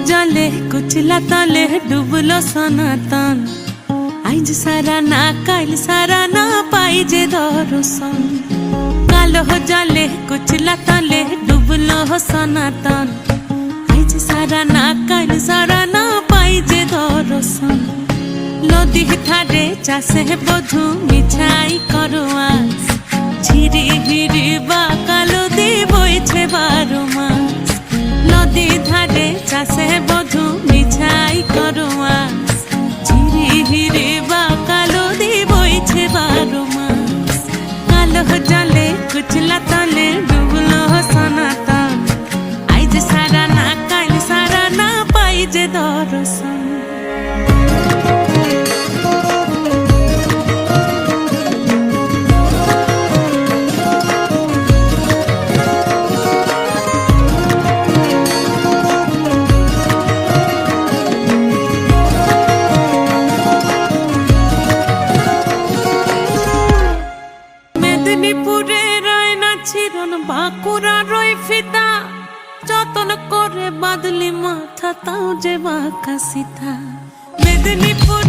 जले कुचला तले डुबलो सनातन आइज सारा ना काल सारा ना पाई जे दर्शन कालो जले कुचला तले डुबलो सनातन आइज सारा ना काल सारा ना पाई जे दर्शन नदी थारे चाषे बधु मिछाई करवा झिरी हिरी बा कालो दी बइछे 12 मास नदी धारे चाषे बधु मिछाई करवा झिरी हिरी बा कालो दी बइछे 12 मास कालो जले कुचला तले डुबलो सनातन आइज सारा ना काल सारा ना पाई जे दर्शन মেদিনীপুরে রায়না ছিরন বাঁকুড়া রই ফিতা যতন করে বাদলি মাথা তাও যে বাঁকা সিথা মেদিনীপুর